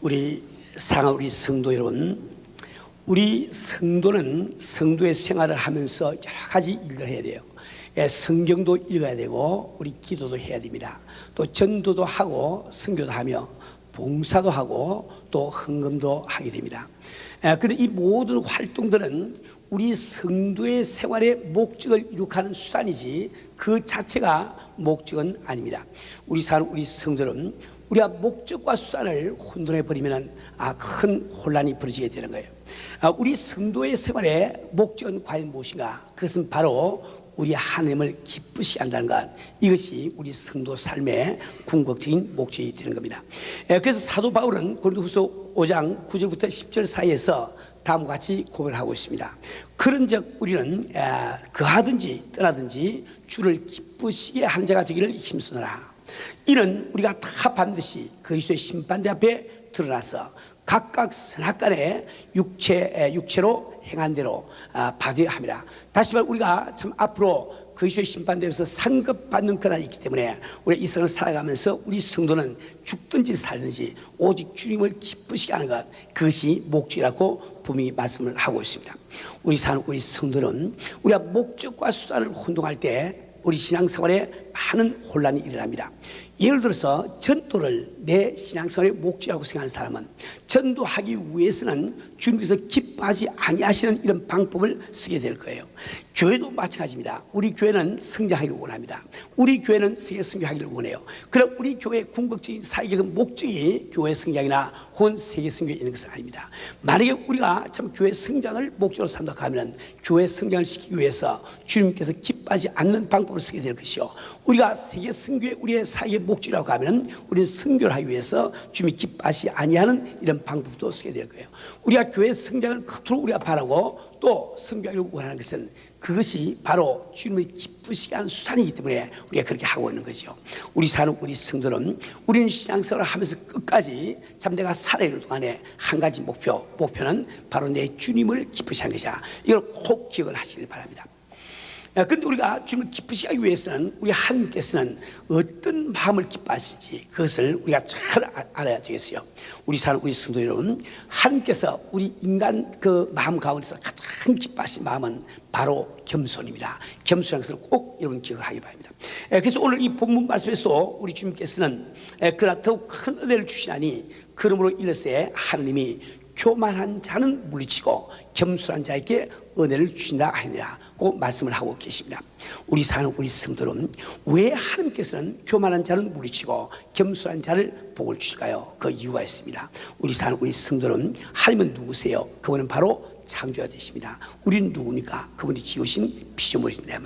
우리 사랑하는 우리 성도 여러분, 우리 성도는 성도의 생활을 하면서 여러 가지 일을 해야 돼요. 성경도 읽어야 되고 우리 기도도 해야 됩니다. 또 전도도 하고 선교도 하며 봉사도 하고 또 헌금도 하게 됩니다. 그런데 이 모든 활동들은 우리 성도의 생활의 목적을 이룩하는 수단이지 그 자체가 목적은 아닙니다. 우리 성도는 우리가 목적과 수단을 혼돈해 버리면 큰 혼란이 벌어지게 되는 거예요. 우리 성도의 생활의 목적은 과연 무엇인가? 그것은 바로 우리 하나님을 기쁘시게 한다는 것, 이것이 우리 성도 삶의 궁극적인 목적이 되는 겁니다. 그래서 사도 바울은 고린도후서 5장 9절부터 10절 사이에서 다음과 같이 고백을 하고 있습니다. 그런즉 우리는 거하든지 떠나든지 주를 기쁘시게 하는 자가 되기를 힘쓰노라. 이는 우리가 다 반드시 그리스도의 심판대 앞에 드러나서 각각 선악간에 육체로 행한 대로 받아야 합니다. 다시 말해 우리가 참 앞으로 그리스도의 심판대에서 상급받는 그날이 있기 때문에 우리 이 세상을 살아가면서 우리 성도는 죽든지 살든지 오직 주님을 기쁘시게 하는 것, 그것이 목적이라고 분명히 말씀을 하고 있습니다. 우리 성도는 우리가 목적과 수단을 혼동할 때 우리 신앙생활에 많은 혼란이 일어납니다. 예를 들어서 전도를 내 신앙생활의 목적이라고 생각하는 사람은 전도하기 위해서는 주님께서 기뻐하지 아니하시는 이런 방법을 쓰게 될 거예요. 교회도 마찬가지입니다. 우리 교회는 성장하기를 원합니다. 우리 교회는 세계 선교하기를 원해요. 그럼 우리 교회의 궁극적인 사역의 목적이 교회 성장이나 혹은 세계 선교에 있는 것은 아닙니다. 만약에 우리가 참 교회 성장을 목적으로 삼다 하면 교회 성장을 시키기 위해서 주님께서 기뻐하지 않는 방법을 쓰게 될 것이요, 우리가 세계 선교에 우리의 사역의 목적이라고 하면 우리는 선교를 하기 위해서 주님이 기뻐하지 아니하는 이런 방법도 쓰게 될 거예요. 우리가 교회 성장을 그토록 우리가 바라고 또 선교하려고 원하는 것은 그것이 바로 주님을 기쁘시게 하는 수단이기 때문에 우리가 그렇게 하고 있는 거죠. 우리 성도는 우리는 신앙생활을 하면서 끝까지 참 내가 살아있는 동안에 한 가지 목표는 바로 내 주님을 기쁘시게 하는 것이야. 이걸 꼭 기억을 하시길 바랍니다. 그런데 우리가 주님을 기쁘시게 하기 위해서는 우리 하나님께서는 어떤 마음을 기뻐하시는지 그것을 우리가 잘 알아야 되겠어요. 우리 성도 여러분, 하나님께서 우리 인간 그 마음 가운데서 가장 기뻐하시는 마음은 바로 겸손입니다. 겸손한 것을 꼭 여러분 기억을 하기 바랍니다. 그래서 오늘 이 본문 말씀에서 우리 주님께서는 그러나 더욱 큰 은혜를 주시나니 그러므로 일러스되 하느님이 교만한 자는 물리치고 겸손한 자에게 은혜를 주신다 하니라고 말씀을 하고 계십니다. 우리 성도는 왜 하나님께서는 교만한 자는 물리치고 겸손한 자를 복을 주실까요? 그 이유가 있습니다. 우리 성도는 하나님은 누구세요? 그분은 바로 창조자 되십니다. 우리는 누구니까? 그분이 지으신 피조물입니다.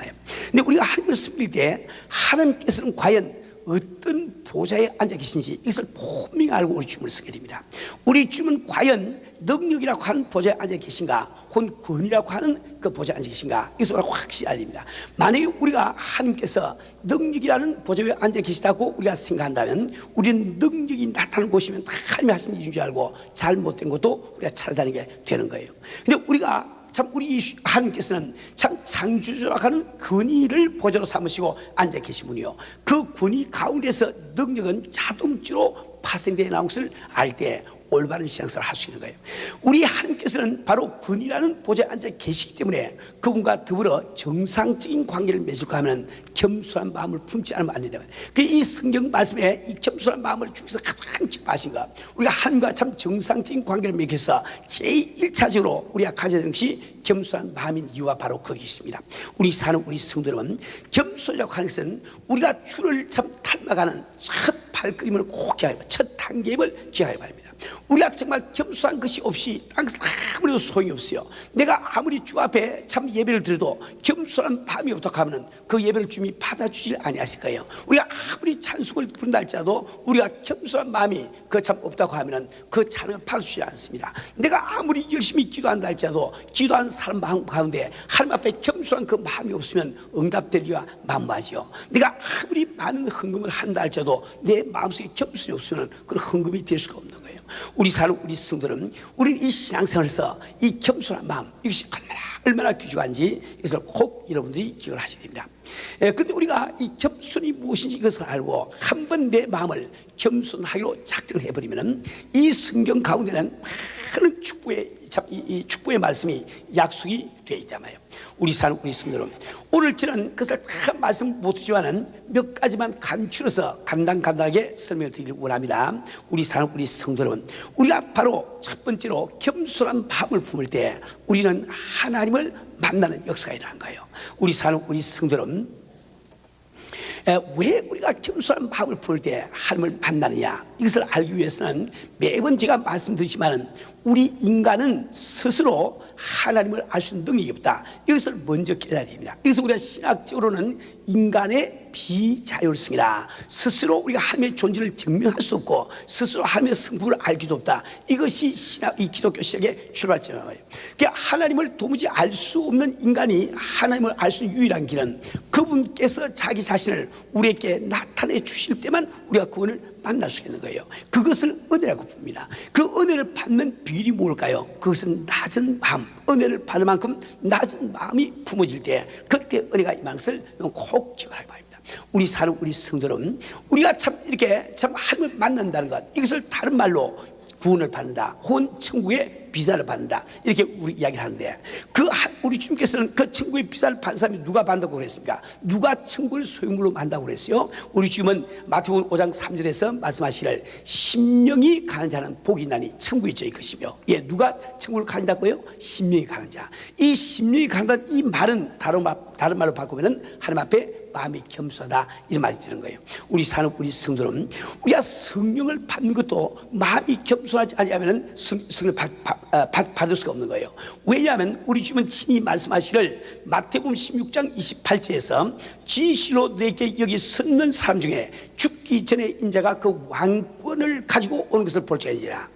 근데 우리가 하나님을 섬길 때 하나님께서는 과연 어떤 보좌에 앉아 계신지 이것을 분명히 알고 우리 주님을 쓰게 됩니다. 우리 주님은 과연 능력이라고 하는 보좌에 앉아 계신가, 혹은 권위라고 하는 그 보좌에 앉아 계신가, 이것을 확실히 알아야 됩니다. 만약에 우리가 하나님께서 능력이라는 보좌에 앉아 계시다고 우리가 생각한다면 우리는 능력이 나타나는 곳이면 다 하나님이 하신 일인 줄 알고 잘못된 것도 우리가 찾아다니게 되는 거예요. 근데 우리가 참 우리 하나님께서는 참 창조주라고 하는 권위를 보좌로 삼으시고 앉아 계신 분이요, 그 권위 가운데서 능력은 자동적으로 파생되어 나온 것을 알 때 올바른 신앙생활을 할 수 있는 거예요. 우리 하나님께서는 바로 권위라는 보좌에 앉아 계시기 때문에 그분과 더불어 정상적인 관계를 맺을까 하면 겸손한 마음을 품지 않으면 안 된다. 이 성경 말씀에 이 겸손한 마음을 주께서 가장 기뻐하신 것, 우리가 하나님과 참 정상적인 관계를 맺어서 제일 1차적으로 우리가 가져야 되는 것이 겸손한 마음인 이유가 바로 거기 있습니다. 우리 성도 여러분, 겸손이라고 하는 것은 우리가 주를 참 닮아가는 첫 발걸음을 꼭 기억해야 합니다. 첫 단계임을 기억해야 합니다. 우리가 정말 겸손한 것이 없이 땅에서 아무래도 소용이 없어요. 내가 아무리 주 앞에 참 예배를 드려도 겸손한 마음이 없다고 하면 그 예배를 주님이 받아주질 아니하실 거예요. 우리가 아무리 찬송을 부른다 할지라도 우리가 겸손한 마음이 그 참 없다고 하면 그 찬양을 받아주지 않습니다. 내가 아무리 열심히 기도한다 할지라도 기도하는 사람 마음 가운데 하나님 앞에 겸손한 그 마음이 없으면 응답되기가 만무하지요. 내가 아무리 많은 헌금을 한다 할지라도 내 마음속에 겸손이 없으면 그런 헌금이 될 수가 없는 거예요. 우리 사는 우리 성도는 우리는 이 신앙생활에서 이 겸손한 마음, 이것이 얼마나 귀중한지 이것을 꼭 여러분들이 기억을 하셔야 됩니다. 근데 우리가 이 겸손이 무엇인지 이것을 알고 한번 내 마음을 겸손하기로 작정을 해버리면 이 성경 가운데는 많은 이 축복의 말씀이 약속이 되어 있단 말이에요. 우리 사는 우리 성도는 오늘 저는 그것을 다 말씀 못하지만은 몇 가지만 간추려서 간단하게 설명을 드리길 원합니다. 우리 사는 우리 성도는 우리가 바로 첫 번째로 겸손한 마음을 품을 때 우리는 하나님을 만나는 역사가 일어나는 거예요. 우리 사는 우리 성도는 왜 우리가 겸손한 마음을 품을 때 하나님을 만나느냐, 이것을 알기 위해서는 매번 제가 말씀드리지만 우리 인간은 스스로 하나님을 알 수 있는 능력이 없다. 이것을 먼저 깨달아야 됩니다. 그래서 우리가 신학적으로는 인간의 비자율성이라, 스스로 우리가 하나님의 존재를 증명할 수 없고 스스로 하나님의 성품을 알기도 없다. 이것이 이 기독교 신학의 출발점이에요. 그러니까 하나님을 도무지 알 수 없는 인간이 하나님을 알 수 있는 유일한 길은 그분께서 자기 자신을 우리에게 나타내 주실 때만 우리가 그분을 만날 수 있는 거예요. 그것을 은혜라고 봅니다. 그 은혜를 받는 비율이 뭘까요? 그것은 낮은 마음, 은혜를 받을 만큼 낮은 마음이 품어질 때 그때 은혜가 임하는 것을 꼭 기억하기 바랍니다. 우리 사는 우리 성도는 우리가 참 이렇게 참 하나님을 만난다는 것, 이것을 다른 말로 구원을 받는다, 혹은 천국의 비자를 받는다, 이렇게 우리 이야기를 하는데, 우리 주님께서는 그 천국의 비자를 받는 사람이 누가 받는다고 그랬습니까? 누가 천국을 소유물로 만다고 그랬어요? 우리 주님은 마태복음 5장 3절에서 말씀하시기를 심령이 가는 자는 복이 있나니 천국이 저희 것이며, 누가 천국을 가진다고요? 심령이 가는 자. 이 심령이 가는다는 이 말은 다른 말로 바꾸면 하나님 앞에 마음이 겸손하다, 이런 말이 되는 거예요. 우리 사는 우리 성도는 우리가 성령을 받는 것도 마음이 겸손하지 않으면 성령을 받을 수가 없는 거예요. 왜냐하면 우리 주님은 친히 말씀하시기를 마태복음 16장 28절에서 진실로 내게 여기 섰는 사람 중에 죽기 전에 인자가 그 왕권을 가지고 오는 것을 볼 줄 알지라.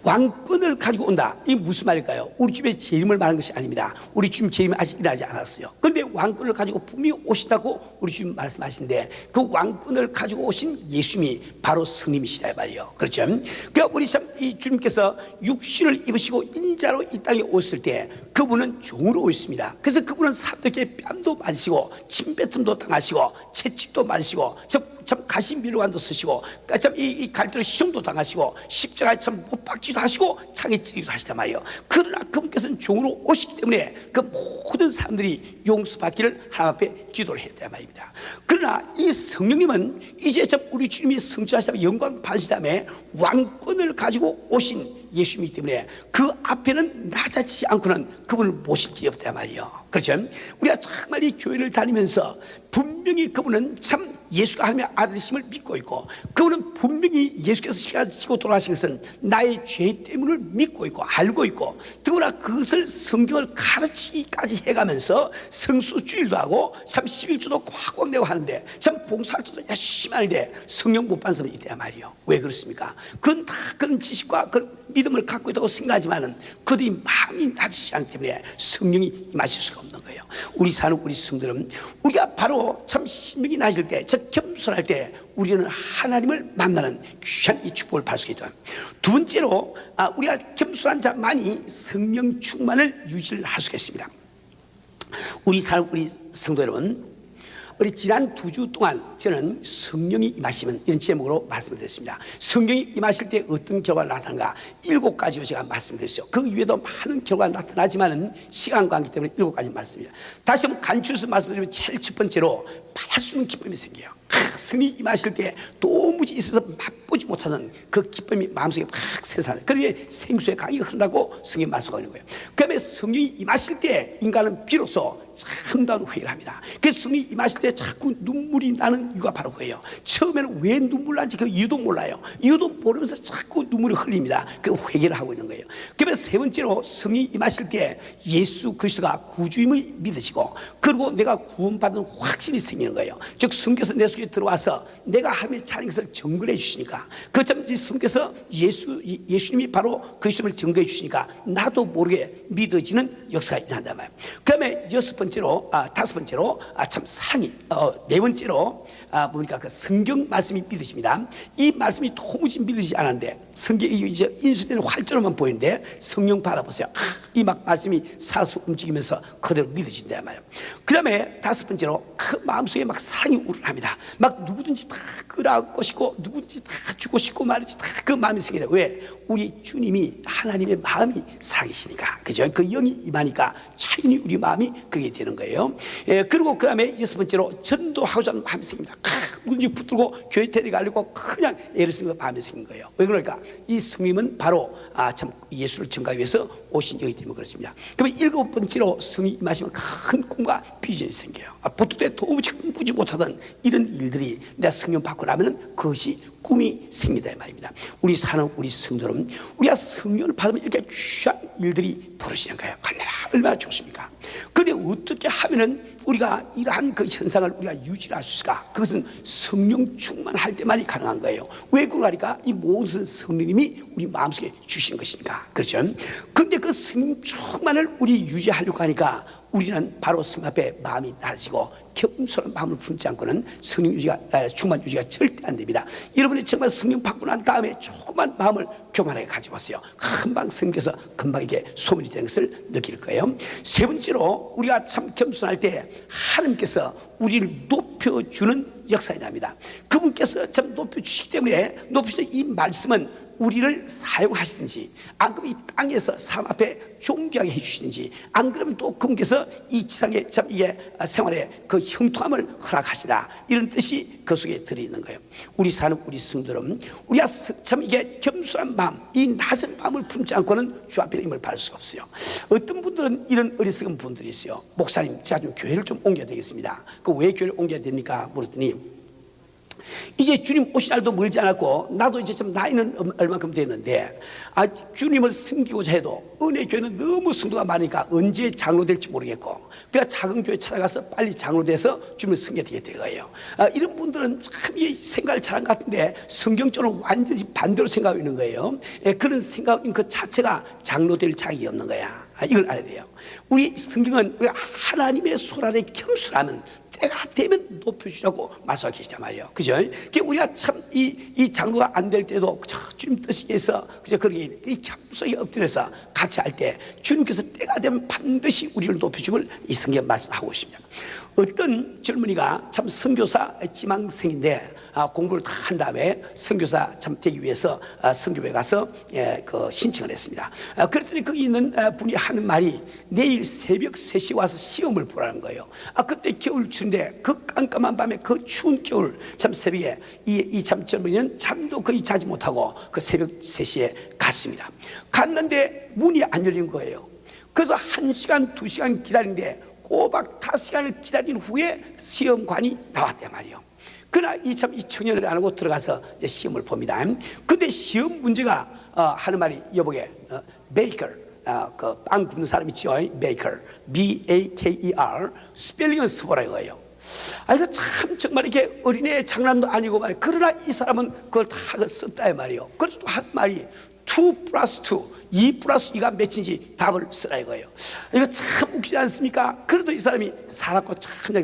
왕권을 가지고 온다. 이게 무슨 말일까요? 우리 주님의 재림을 말하는 것이 아닙니다. 우리 주님 재림이 아직 일어나지 않았어요. 그런데 왕권을 가지고 분명히 오신다고 우리 주님 말씀하시는데, 그 왕권을 가지고 오신 예수님이 바로 성님이시다 말이에요. 그렇죠? 그러니까 우리 참 이 주님께서 육신을 입으시고 인자로 이 땅에 오셨을 때 그분은 종으로 오셨습니다. 그래서 그분은 사람들에게 뺨도 맞으시고 침뱉음도 당하시고 채찍도 맞으시고 참 가시밀관도 쓰시고 참 이 갈대로 희롱도 당하시고 십자가에 참 못 박기도 하시고 창에 찌르기도 하시단 말이에요. 그러나 그분께서는 종으로 오시기 때문에 그 모든 사람들이 용서받기를 하나님 앞에 기도를 해야 된단 말입니다. 그러나 이 성령님은 이제 참 우리 주님이 성취하시다면 영광 받으신 다음에 왕권을 가지고 오신 예수님이기 때문에 그 앞에는 낮아지지 않고는 그분을 모실 길이 없단 말이에요. 그렇죠? 우리가 정말 이 교회를 다니면서 분명히 그분은 참 예수가 하나님의 아들이심을 믿고 있고, 그분은 분명히 예수께서 십자가에 지고 돌아가신 것은 나의 죄 때문을 믿고 있고 알고 있고, 더구나 그것을 성경을 가르치기까지 해가면서 성수주일도 하고 참 11조도 꽉꽉 내고 하는데 참 봉사활동도 열심히 하는데 성령 못 받는 사람이 있단 말이에요. 왜 그렇습니까? 그건 다 그런 지식과 그런 믿음을 갖고 있다고 생각하지만은 그들이 마음이 낮으시지 않기 때문에 성령이 임하실 수가 없는 거예요. 우리 사는 우리 성들은 우리가 바로 참 심령이 낮을 때, 즉 겸손할 때 우리는 하나님을 만나는 귀한 이 축복을 받을 수 있다. 두 번째로 우리가 겸손한 자만이 성령 충만을 유지를 할 수가 있습니다. 우리 사는 우리 성도 여러분, 우리 지난 2주 동안 저는 성령이 임하시면 이런 제목으로 말씀을 드렸습니다. 성령이 임하실 때 어떤 결과가 나타나는가 7가지로 제가 말씀드렸어요. 그 이외에도 많은 결과가 나타나지만은 시간 관계 때문에 7가지 말씀입니다. 다시 한번 간추려서 말씀드리면 제일 첫 번째로 말할 수 있는 기쁨이 생겨요. 성령이 임하실 때 도무지 있어서 맛보지 못하는 그 기쁨이 마음속에 팍 새사는, 그러니 생수의 강이 흐른다고 성경이 말씀하고 있는 거예요. 그 다음에 성령이 임하실 때 인간은 비로소 참다운 회개를 합니다. 그래서 성령이 임하실 때 자꾸 눈물이 나는 이유가 바로 그예요. 처음에는 왜 눈물 나는지 그 이유도 몰라요. 이유도 모르면서 자꾸 눈물이 흘립니다. 그 회개를 하고 있는 거예요. 그러면 세 번째로 성령이 임하실 때 예수 그리스도가 구주임을 믿으시고, 그리고 내가 구원받은 확신이 생기는 거예요. 즉 성경에서 내 속에 들어와서 내가 하나님의 자녀인 것을 증거해 주시니까, 그참 성경에서 예수님이 바로 그리스도를 증거해 주시니까 나도 모르게 믿어지는 역사가 일어난단 말이에요. 그 다음에 다섯 번째로 참 사랑이, 네 번째로 보니까 그 성경 말씀이 믿으십니다. 이 말씀이 도무지 믿으시지 않았는데 성경이 이제 인수되는 활자로만 보이는데 성령 바라보세요. 이 막 말씀이 살아서 움직이면서 그대로 믿어진단 말이에요. 그 다음에 다섯 번째로 그 마음속에 막 사랑이 우러납니다. 막 누구든지 다 끌어안고 싶고 누구든지 다 주고 싶고 말이지, 다 그 마음이 생기다. 왜? 우리 주님이 하나님의 마음이 사랑이시니까, 그죠? 그 영이 임하니까 자연히 우리 마음이 그게 되는 거예요. 그리고 그 다음에 여섯 번째로 전도하고자 하는 마음이 생깁니다. 누군지 붙들고 교회 데려가려고 그냥 애를 쓰는 마음이 생긴 거예요. 왜 그럴까? 이 성령은 바로 참 예수를 증거하기 위해서 오신 여기 때문에 그렇습니다. 그러면 일곱 번째로 성이 임하시면 큰 꿈과 비전이 생겨요. 보통 때 도무지 꾸지 못하던 이런 일들이 내가 성령 받고 나면 그것이 꿈이 생긴다 이 말입니다. 우리 사는 우리 성도 여러분, 우리가 성령을 받으면 이렇게 귀한 일들이 벌어지는 거예요. 얼마나 좋습니까? 그런데 어떻게 하면은 우리가 이러한 그 현상을 우리가 유지할 수 있을까? 그것은 성령 충만할 때만이 가능한 거예요. 왜 그러니까 이 모든 성령님이 우리 마음속에 주신 것이니까. 그렇죠? 그런데 그 성령 충만을 우리 유지하려고 하니까 우리는 바로 성령 앞에 마음이 낮아지고 겸손한 마음을 품지 않고는 성령 충만 유지가 절대 안 됩니다. 여러분이 정말 성령 받고 난 다음에 조그만 마음을 교만하게 가져보세요. 금방 성령께서 금방 이게 소문이 되는 것을 느낄 거예요. 세 번째로 우리가 참 겸손할 때 하나님께서 우리를 높여주는 역사가 납니다. 그분께서 참 높여주시기 때문에 높여주는 이 말씀은 우리를 사용하시든지, 안 그러면 이 땅에서 사람 앞에 존귀하게 해주시든지, 안 그러면 또 그분께서 이 지상에 참 이게 생활에 그 형통함을 허락하시다, 이런 뜻이 그 속에 들어있는 거예요. 우리 사는 우리 성도는 우리가 참 이게 겸손한 마음, 이 낮은 마음을 품지 않고는 주 앞에 힘을 받을 수가 없어요. 어떤 분들은 이런 어리석은 분들이 있어요. 목사님, 제가 좀 교회를 좀 옮겨야 되겠습니다. 그 왜 교회를 옮겨야 됩니까? 물었더니 이제 주님 오실 날도 멀지 않았고 나도 이제 좀 나이는 얼마큼 됐는데 주님을 섬기고자 해도 은혜 교회는 너무 성도가 많으니까 언제 장로 될지 모르겠고, 그러니까 작은 교회 찾아가서 빨리 장로 돼서 주님을 섬겨야 되게 되어요. 이런 분들은 참 생각을 잘한 것 같은데 성경적으로 완전히 반대로 생각하고 있는 거예요. 그런 생각 그 자체가 장로 될 자격이 없는 거야. 이걸 알아야 돼요. 우리 성경은 우리가 하나님의 손 아래 겸손하면 때가 되면 높여주라고 말씀하고 계시단 말이에요. 그죠? 우리가 참 이 장로가 안 될 때도 주님 뜻이 있어 그죠? 그렇게 겸손히 엎드려서 같이 할 때 주님께서 때가 되면 반드시 우리를 높여줌을 이 성경 말씀하고 있습니다. 어떤 젊은이가 참 선교사 지망생인데 공부를 다 한 다음에 선교사 참 되기 위해서 선교회 가서 그 신청을 했습니다. 그랬더니 거기 있는 분이 하는 말이 내일 새벽 3시에 와서 시험을 보라는 거예요. 그때 겨울철인데 그 깜깜한 밤에 그 추운 겨울 참 새벽에 이 참 젊은이는 잠도 거의 자지 못하고 그 새벽 3시에 갔습니다. 갔는데 문이 안 열린 거예요. 그래서 1시간 2시간 기다리는데 꼬박 5시간을 기다린 후에 시험관이 나왔단 말이에요. 그러나 이 청년을 안 하고 들어가서 이제 시험을 봅니다. 근데 시험 문제가 하는 말이 여보게 베이커, 그 빵 굽는 사람 있죠, 베이커, B-A-K-E-R 스펠링은 써보라 이거예요. 이거 참 정말 이게 어린애 장난도 아니고 말이에요. 그러나 이 사람은 그걸 다 썼다 말이에요. 그래서 또 한 말이 2 플러스 2, 2 플러스 2가 몇인지 답을 쓰라 이거예요. 이거 참 웃기지 않습니까? 그래도 이 사람이 살았고 참 잘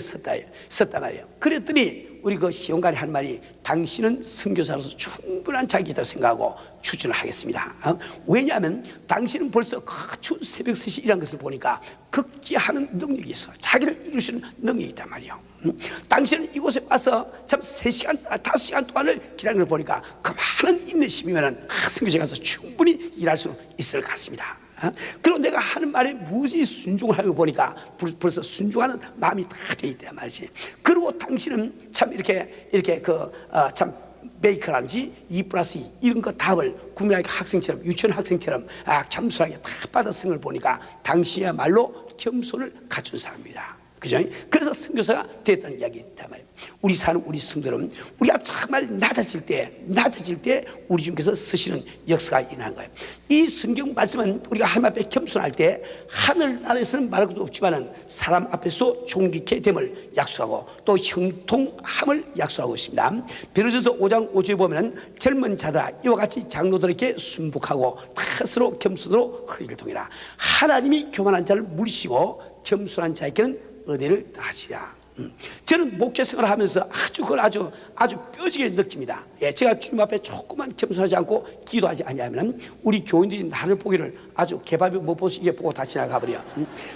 썼다 말이에요. 그랬더니 우리 그 시험관이 한 말이 당신은 선교사로서 충분한 자격이라고 생각하고 추천을 하겠습니다. 왜냐하면 당신은 벌써 그 추운 새벽 3시 일한 것을 보니까 극기하는 능력이 있어. 자기를 이길 수 있는 능력이 있단 말이에요. 당신은 이곳에 와서 참 3시간, 5시간 동안을 기다리는 걸 보니까 그 많은 인내심이면 선교사에 가서 충분히 일할 수 있을 것 같습니다. 그리고 내가 하는 말에 무지 순종을 하는 거 보니까 벌써 순종하는 마음이 다 돼 있단 말이지. 그리고 당신은 참 이렇게 참 베이커란지 2 플러스 2 이런 거 답을 국민학교 학생처럼 유치원 학생처럼 겸손하게 다 받아쓴 걸 보니까 당신이야말로 겸손을 갖춘 사람입니다. 그죠? 그래서 선교사가 됐다는 이야기다 말이에요. 우리 사는 우리 성도는 우리가 정말 낮아질 때 우리 주님께서 쓰시는 역사가 일어나는 거예요. 이 성경 말씀은 우리가 하나님 앞에 겸손할 때 하늘나라에서는 말할 것도 없지만은 사람 앞에서 존귀케 됨을 약속하고 또 형통함을 약속하고 있습니다. 베드로전서 5장 5절에 보면 젊은 자들아 이와 같이 장로들에게 순복하고 탓으로 겸손으로 허리를 동이라. 하나님이 교만한 자를 물리시고 겸손한 자에게는 은혜를 다하시라. 저는 목회 생활을 하면서 그걸 아주 뼈지게 느낍니다. 제가 주님 앞에 조금만 겸손하지 않고 기도하지 아니하면 우리 교인들이 나를 보기를 아주 개밥이 못 보시게 보고 다 지나가 버려.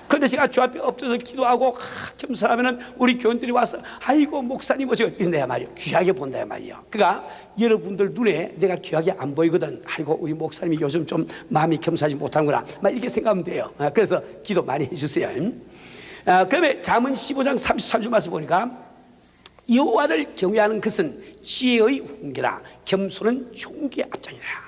그런데 제가 주 앞에 엎드려서 기도하고 겸손하면은 우리 교인들이 와서 아이고 목사님 어쩌고 이런다 말이요. 귀하게 본다 말이요. 그러니까 여러분들 눈에 내가 귀하게 안 보이거든. 아이고 우리 목사님이 요즘 좀 마음이 겸손하지 못하는구나. 막 이렇게 생각하면 돼요. 그래서 기도 많이 해주세요. 그다음에 잠언 15장 33절 말씀 보니까 여호와를 경외하는 것은 지혜의 훈계라 겸손은 존귀의 앞장이라.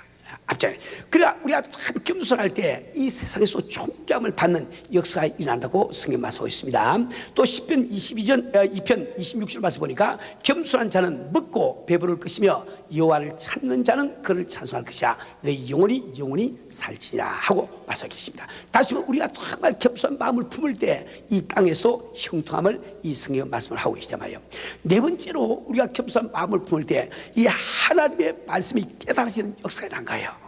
그러나 우리가 참 겸손할 때 이 세상에서 존귀함을 받는 역사가 일어난다고 성경 말씀하고 있습니다. 또 시편 2편 26절 말씀 보니까 겸손한 자는 먹고 배부를 것이며 여호와를 찾는 자는 그를 찬송할 것이야. 내 영혼이 살지니라 하고 말씀하고 계십니다. 다시 한번 우리가 정말 겸손한 마음을 품을 때 이 땅에서 형통함을 이 성경 말씀을 하고 계시단 말이에요. 네 번째로 우리가 겸손한 마음을 품을 때 이 하나님의 말씀이 깨달아지는 역사가 일어난 거예요.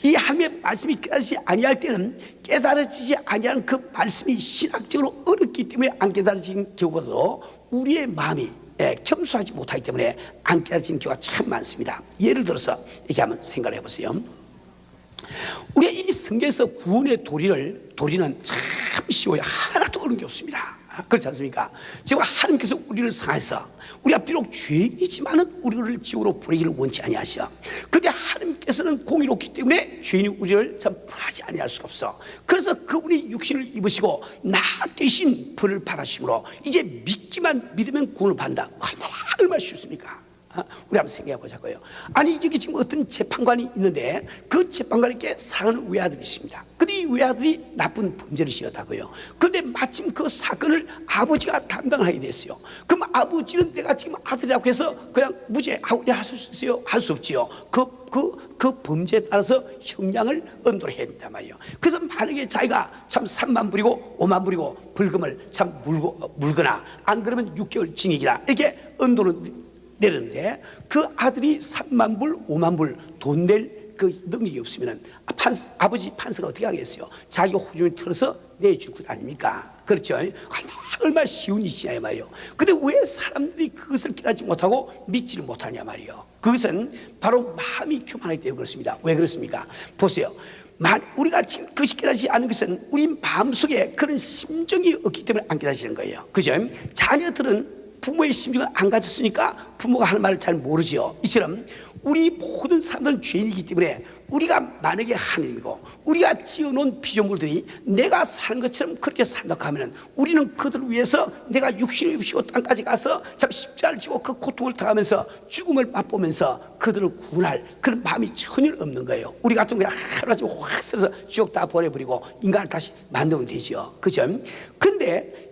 이 하나님의 말씀이 깨달아지지 아니할 때는 깨달아지지 아니하는 그 말씀이 신학적으로 어렵기 때문에 안 깨달아지는 경우도 우리의 마음이 겸손하지 못하기 때문에 안 깨달아지는 경우가 참 많습니다. 예를 들어서 이렇게 한번 생각을 해보세요. 우리가 이 성경에서 구원의 도리는 참 쉬워요. 하나도 어려운 게 없습니다. 그렇지 않습니까? 지금 하나님께서 우리를 사해서 우리가 비록 죄인이지만은 우리를 지옥으로 보내기를 원치 아니하셔. 그런데 하나님께서는 공의롭기 때문에 죄인이 우리를 참 벌하지 아니할 수가 없어. 그래서 그분이 육신을 입으시고 나 대신 벌을 받으심으로 이제 믿으면 구원을 받는다. 얼마나 쉽습니까? 우리 한번 생각해 보자고요. 아니 여기 지금 어떤 재판관이 있는데 그 재판관에게 사랑하는 외아들이 있습니다. 근데 이 외아들이 나쁜 범죄를 지었다고요. 그런데 마침 그 사건을 아버지가 담당하게 됐어요. 그럼 아버지는 내가 지금 아들이라고 해서 그냥 무죄하고 할 수 있어요? 할 수 없지요. 그 범죄에 따라서 형량을 언도를 해야 된단 말이에요. 그래서 만약에 자기가 참 3만 불이고 5만 불이고 벌금을 참 물거나 안 그러면 6개월 징역이다 이렇게 언도를 내렸는데 그 아들이 3만 불, 5만 불 돈 낼 그 능력이 없으면 아버지 판사가 어떻게 하겠어요? 자기 호주머니 털어서 내줄 것 아닙니까? 그렇죠? 얼마나 쉬운 일이냐 말이에요. 근데 왜 사람들이 그것을 깨닫지 못하고 믿지를 못하냐 말이에요. 그것은 바로 마음이 교만하기 때문에 그렇습니다. 왜 그렇습니까? 보세요. 우리가 지금 그것이 깨닫지 않은 것은 우리 마음속에 그런 심정이 없기 때문에 안 깨닫지는 거예요. 그죠? 자녀들은 부모의 심정을 안 가졌으니까 부모가 하는 말을 잘 모르죠. 이처럼 우리 모든 사람들은 죄인이기 때문에 우리가 만약에 하나님이고 우리가 지어놓은 피조물들이 내가 사는 것처럼 그렇게 산다고 하면 우리는 그들을 위해서 내가 육신을 입히고 땅까지 가서 참 십자가를 지고 그 고통을 당하면서 죽음을 맛보면서 그들을 구원할 그런 마음이 전혀 없는 거예요. 우리 같으면 그냥 하루아침에 확 써서 지옥 다 보내버리고 인간을 다시 만들면 되죠. 그죠? 근데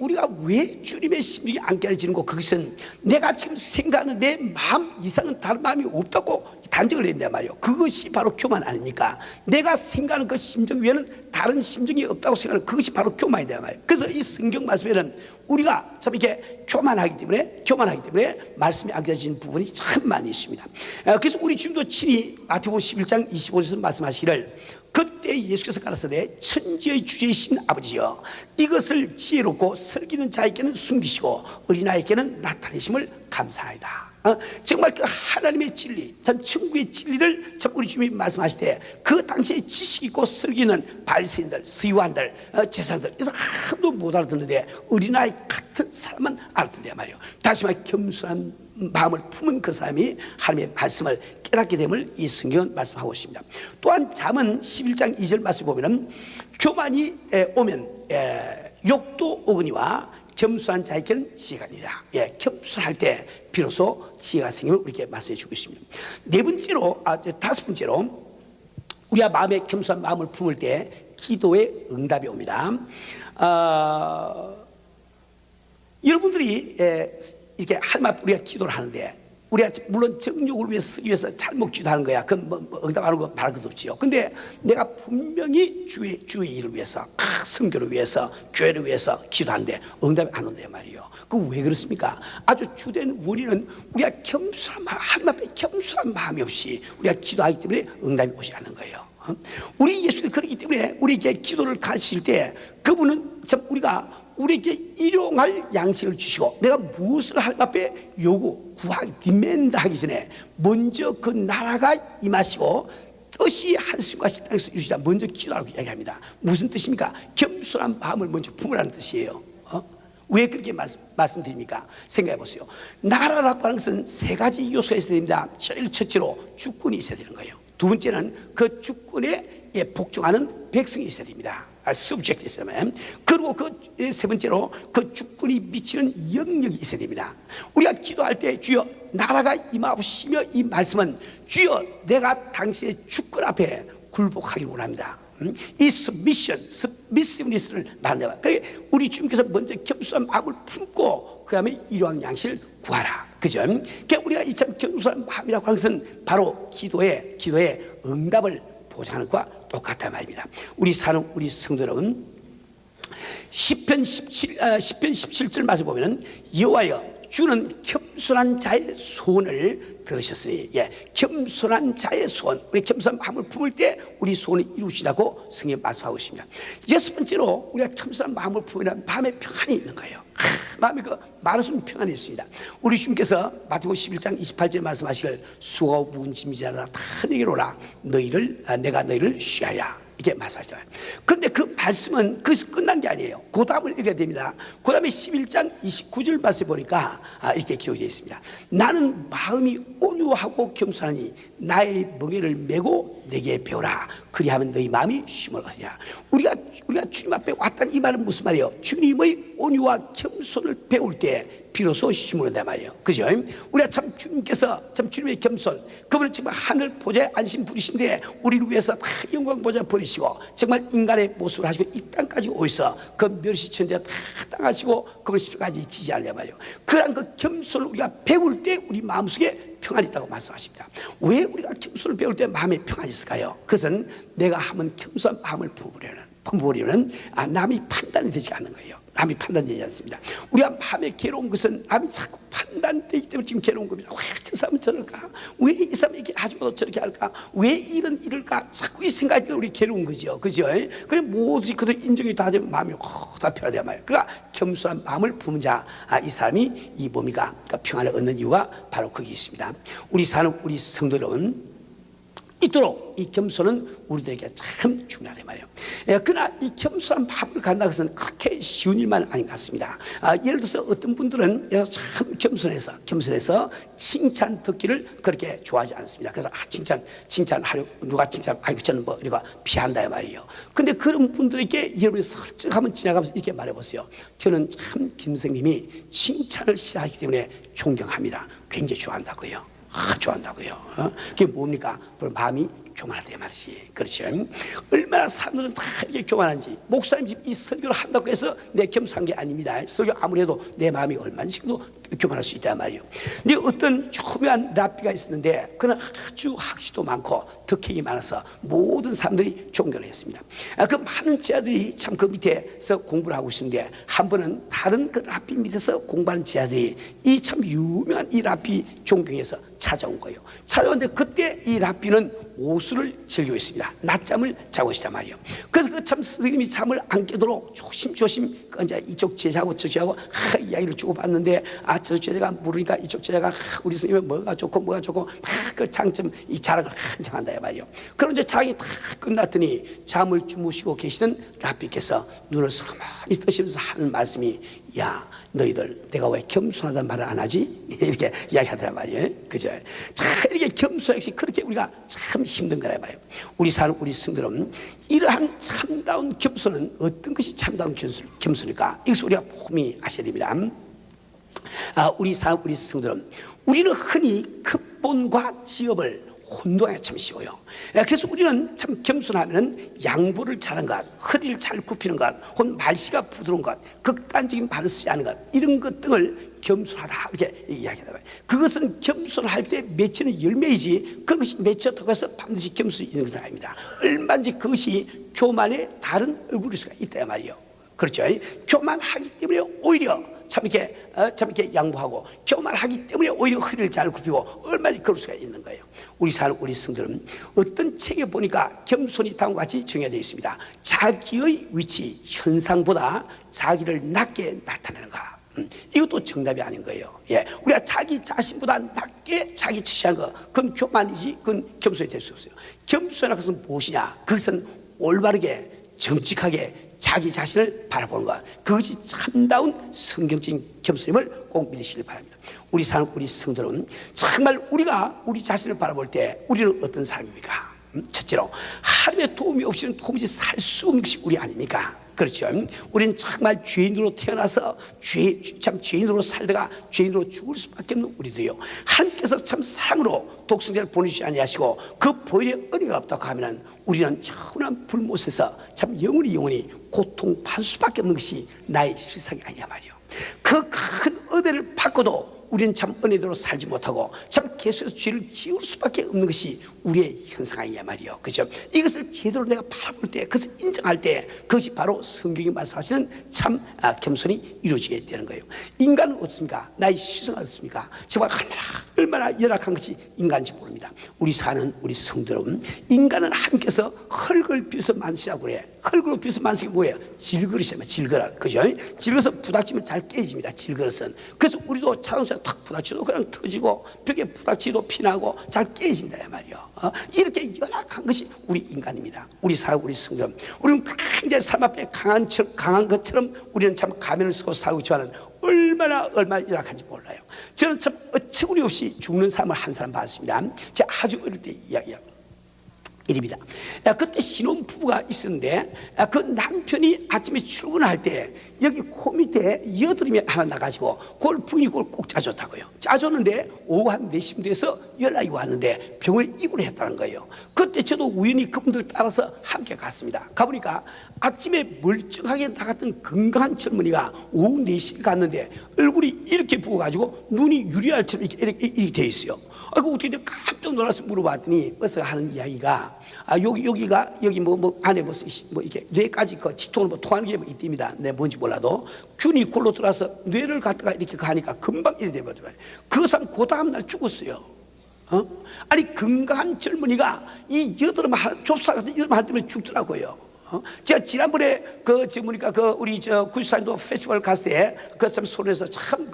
우리가 왜 주님의 심정이 안 깨어지는 거 그것은 내가 지금 생각하는 내 마음 이상은 다른 마음이 없다고 단정을 했단 말이에요. 그것이 바로 교만 아닙니까? 내가 생각하는 그 심정 위에는 다른 심정이 없다고 생각하는 그것이 바로 교만이다 말이에요. 그래서 이 성경 말씀에는 우리가 참 이렇게 교만하기 때문에 말씀이 안 깨어지는 부분이 참 많이 있습니다. 그래서 우리 주님도 친히 마태복음 11장 25절에서 말씀하시기를 그때 예수께서 가라사대 천지의 주제이신 아버지여 이것을 지혜롭고 슬기는 자에게는 숨기시고 어린아이에게는 나타내심을 감사하이다. 정말 그 하나님의 진리, 참 천국의 진리를 참 우리 주님이 말씀하실 때 그 당시에 지식 있고 슬기는 바리새인들, 서기관들, 제사장들 그래서 아무도 못 알아듣는데 어린아이 같은 사람은 알아듣는데 말이에요. 다시 말해 겸손한 마음을 품은 그 사람이 하나님의 말씀을 깨닫게 됨을 이 성경은 말씀하고 있습니다. 또한 잠언 11장 2절 말씀 보면은 교만이 오면 욕도 오거니와 겸손한 자에게는 지혜가 아니라 겸손할 때 비로소 지혜가 생김을 우리에게 말씀해 주고 있습니다. 다섯 번째로 우리가 마음에 겸손한 마음을 품을 때 기도의 응답이 옵니다. 여러분들이 이렇게 하나님 앞에 우리가 기도를 하는데, 우리가 물론 정욕을 위해서 쓰기 위해서 잘못 기도하는 거야. 그건 뭐 응답하는 거 말할 것도 없지요. 근데 내가 분명히 주의 일을 위해서, 선교를 위해서, 교회를 위해서 기도하는데 응답이 안 온다 말이에요. 그 왜 그렇습니까? 아주 주된 원인은 우리가 겸손한 마음, 하나님 앞에 겸손한 마음이 없이 우리가 기도하기 때문에 응답이 오지 않는 거예요. 우리 예수님이 그렇기 때문에 우리에게 기도를 가르칠 때 그분은 참 우리에게 일용할 양식을 주시고, 내가 무엇을 하나님 앞에 구하기, 디맨드 하기 전에 먼저 그 나라가 임하시고 뜻이 하늘과 땅에서 이루시라 먼저 기도하라고 이야기합니다. 무슨 뜻입니까? 겸손한 마음을 먼저 품으라는 뜻이에요. 왜 그렇게 말씀드립니까? 생각해 보세요. 나라라고 하는 것은 세 가지 요소가 있어야 됩니다. 제일 첫째로 주권이 있어야 되는 거예요. 두 번째는 그 주권에 복종하는 백성이 있어야 됩니다. subject 있어야 됩니다. 그리고 그 세 번째로 그 주권이 미치는 영역이 있어야 됩니다. 우리가 기도할 때 주여 나라가 임하시며, 이 말씀은 주여 내가 당신의 주권 앞에 굴복하기를 원합니다. 이 submissiveness를 말한다. 그러니까 우리 주님께서 먼저 겸손한 마음을 품고 그 다음에 일용할 양식을 구하라. 그죠? 그러니까 우리가 이 참 겸손한 마음이라고 하는 것은 바로 기도의 응답을 보장하는 것과 똑같단 말입니다. 우리 성도 여러분, 시편 17절 말씀 보면은 여호와여 주는 겸손한 자의 소원을 들으셨으니, 겸손한 자의 소원, 우리 겸손한 마음을 품을 때 우리 소원을 이루시라고 성경이 말씀하고 있습니다. 여섯 번째로 우리가 겸손한 마음을 품으면 마음에 평안이 있는 거예요. 마음에 말씀은 평안이 있습니다. 우리 주님께서 마태복음 11장 28절에 말씀하시길 수고하고 무거운 짐이 자라 다 내게로 오라, 내가 너희를 쉬하랴, 이렇게 말씀하시잖아요. 그런데 그 말씀은 거기서 끝난 게 아니에요. 그 다음을 읽어야 됩니다. 그 다음에 11장 29절 말씀에 보니까 이렇게 기록되어 있습니다. 나는 마음이 온유하고 겸손하니 나의 멍에를 메고 내게 배우라, 그리하면 너희 마음이 쉼을 얻으리라. 우리가 주님 앞에 왔다는 이 말은 무슨 말이에요? 주님의 온유와 겸손을 배울 때 비로소 쉼을 얻는단 말이에요. 그죠? 우리가 참 주님의 겸손, 그분은 정말 하늘 보좌에 앉으신 분이신데 우리를 위해서 다 영광 보좌 버리시고 정말 인간의 모습을 하시고 이 땅까지 오셔서 그 멸시천대 다 당하시고 그분 십자가까지 지지하려 말이에요. 그런 그 겸손을 우리가 배울 때 우리 마음속에 평안이 있다고 말씀하십니다. 왜 우리가 겸손을 배울 때 마음에 평안이 있을까요? 그것은 내가 한번 겸손한 마음을 품어보려면 남이 판단이 되지 않는 거예요. 남이 판단되지 않습니다. 우리가 마음에 괴로운 것은 남이 자꾸 판단되기 때문에 지금 괴로운 겁니다. 왜 저 사람은 저럴까? 왜 이 사람이 이렇게 하지마도 저렇게 할까? 왜 이럴까? 자꾸 이 생각이 들어 우리 괴로운 거죠. 그죠? 그래 모두 그들 인정이 다 되면 마음이 다 편하단 말이에요. 그러니까 겸손한 마음을 품은 자, 이 사람이 이 몸이가 평안을 얻는 이유가 바로 거기 있습니다. 우리 성도 여러분, 이토록 이 겸손은 우리들에게 참 중요하단 말이에요. 그러나 이 겸손한 마음을 갖는 것은 그렇게 쉬운 일만 아닌 것 같습니다. 예를 들어서 어떤 분들은 참 겸손해서 칭찬 듣기를 그렇게 좋아하지 않습니다. 그래서 칭찬하려 누가 저는 이거 피한다 말이에요. 근데 그런 분들에게 여러분이 슬쩍 한번 지나가면서 이렇게 말해보세요. 저는 참 김성님이 칭찬을 싫어하기 때문에 존경합니다. 굉장히 좋아한다고요. 좋아한다고요. 그게 뭡니까? 마음이 교만하다 말이지. 그렇죠? 얼마나 사람들은 다 이렇게 교만한지. 목사님 집 이 설교를 한다고 해서 내 겸손한 게 아닙니다. 설교 아무리 해도 내 마음이 얼마나씩도 교만할 수 있단 말이에요. 근데 어떤 초면한 랍비가 있었는데 그는 아주 학식도 많고 덕행이 많아서 모든 사람들이 존경을 했습니다. 그 많은 제자들이 참 그 밑에서 공부를 하고 있었는데 한 번은 다른 그 랍비 밑에서 공부하는 제자들이 이 참 유명한 이 랍비 존경해서 찾아온 거예요. 찾아왔는데 그때 이 랍비는 오수를 즐기고 있습니다. 낮잠을 자고 있단 말이에요. 그래서 그 참 스님이 잠을 안 깨도록 조심조심 이제 이쪽 제자하고 저 제자하고 이야기를 주고받는데 저 제자가 물으니까 이쪽 제자가 우리 스님은 뭐가 좋고 그 장점 이 자랑을 한창 한다 말이에요. 그럼 이제 자랑이 다 끝났더니 잠을 주무시고 계시던 랍비께서 눈을 가만히 뜨시면서 하는 말씀이, 야 너희들 내가 왜 겸손하다는 말을 안 하지? 이렇게 이야기하더란 말이에요. 그죠? 자, 이렇게 겸손하기 그렇게 우리가 참 힘든 거라 말이에요. 우리 성도들은 이러한 참다운 겸손은 어떤 것이 참다운 겸손일까? 이것을 우리가 분명히 아셔야 됩니다. 우리 성도들은 우리는 흔히 극본과 지업을 혼동에 참 쉬워요. 그래서 우리는 참 겸손하면 양보를 잘하는 것, 허리를 잘 굽히는 것, 혹은 말씨가 부드러운 것, 극단적인 발을 쓰지 않는 것, 이런 것 등을 겸손하다 이렇게 이야기하다. 그것은 겸손할 때 맺히는 열매이지 그것이 맺혔다고 해서 반드시 겸손이 있는 것은 아닙니다. 얼마든지 그것이 교만의 다른 얼굴일 수가 있다 말이에요. 그렇죠? 교만하기 때문에 오히려 참 이렇게 양보하고, 교만하기 때문에 오히려 허리를 잘 굽히고 얼마나 그럴 수가 있는 거예요. 우리 사는 우리 성들은 어떤 책에 보니까 겸손이 다음과 같이 정해져 있습니다. 자기의 위치 현상보다 자기를 낮게 나타내는가. 이것도 정답이 아닌 거예요. 우리가 자기 자신보다 낮게 자기 취시한 거, 그건 교만이지, 그건 겸손이 될 수 없어요. 겸손이라는 것은 무엇이냐? 그것은 올바르게 정직하게 자기 자신을 바라보는 것, 그것이 참다운 성경적인 겸손임을 꼭 믿으시길 바랍니다. 우리 사는 우리 성도는 정말 우리가 우리 자신을 바라볼 때 우리는 어떤 사람입니까? 첫째로 하나님의 도움이 없이는 도무지 살 수 없는 것이 우리 아닙니까? 그렇죠. 우리는 정말 죄인으로 태어나서 죄인으로 살다가 죄인으로 죽을 수밖에 없는 우리도요. 하나님께서 참 사랑으로 독생자를 보내주지 아니하시고 그 보혈의 은혜가 없다고 하면 우리는 영원한 불못에서 참 영원히 고통받을 수밖에 없는 것이 나의 실상이 아니야 말이요. 그 큰 은혜를 받고도 우리는 참 은혜대로 살지 못하고 참 계속해서 죄를 지을 수밖에 없는 것이 우리의 현상 아니냐 말이요. 그죠? 이것을 제대로 내가 바라볼 때, 그것을 인정할 때, 그것이 바로 성경이 말씀하시는 참 겸손이 이루어지게 되는 거예요. 인간은 어떻습니까? 나의 시선은 어떻습니까? 정말 얼마나 열악한 것이 인간인지 모릅니다. 우리 사는 우리 성도 여러분, 인간은 하나님께서 흙을 비워서 만드시라고 그래. 흙으로 비워서 만드는 게 뭐예요? 질그릇이에요. 질그릇. 그죠? 질그릇은 부닥치면 잘 깨집니다. 질그릇은. 그래서 우리도 자동차 탁 부닥치도 그냥 터지고, 벽에 부닥치도 피나고 잘 깨진다 말이요. 이렇게 열악한 것이 우리 인간입니다. 우리 사고 우리 성도, 우리는 굉장히 삶 앞에 강한 것처럼 우리는 참 가면을 쓰고 살고 있지만 얼마나 열악한지 몰라요. 저는 참 어처구니 없이 죽는 삶을 한 사람 봤습니다. 제가 아주 어릴 때 이야기예요. 일입니다. 그때 신혼부부가 있었는데 그 남편이 아침에 출근할 때 여기 코 밑에 여드름이 하나 나가지고 그걸 부인이 그걸 꼭 짜줬다고요. 짜줬는데 오후 한 4시쯤 돼서 연락이 왔는데 병원에 입원을 했다는 거예요. 그때 저도 우연히 그분들 따라서 함께 갔습니다. 가보니까 아침에 멀쩡하게 나갔던 건강한 젊은이가 오후 4시에 갔는데 얼굴이 이렇게 부어가지고 눈이 유리알처럼 이렇게 돼 있어요. 그 어떻게 깜짝 놀라서 물어봤더니 어서 하는 이야기가 여기 뭐 안에 뭐 이렇게 뇌까지 그 직통으로 뭐 통하는 게 뭐 있답니다. 네, 뭔지 몰라도 균이 골로 들어와서 뇌를 갖다가 이렇게 가니까 금방 이래 돼버려요. 그 사람 그 다음 날 죽었어요. 아니 건강한 젊은이가 이 여드름 좁쌀 같은 여드름 한 때문에 죽더라고요. 제가 지난번에 보니까 우리 94년도 페스티벌 갔을 때 그 참 소리에서 참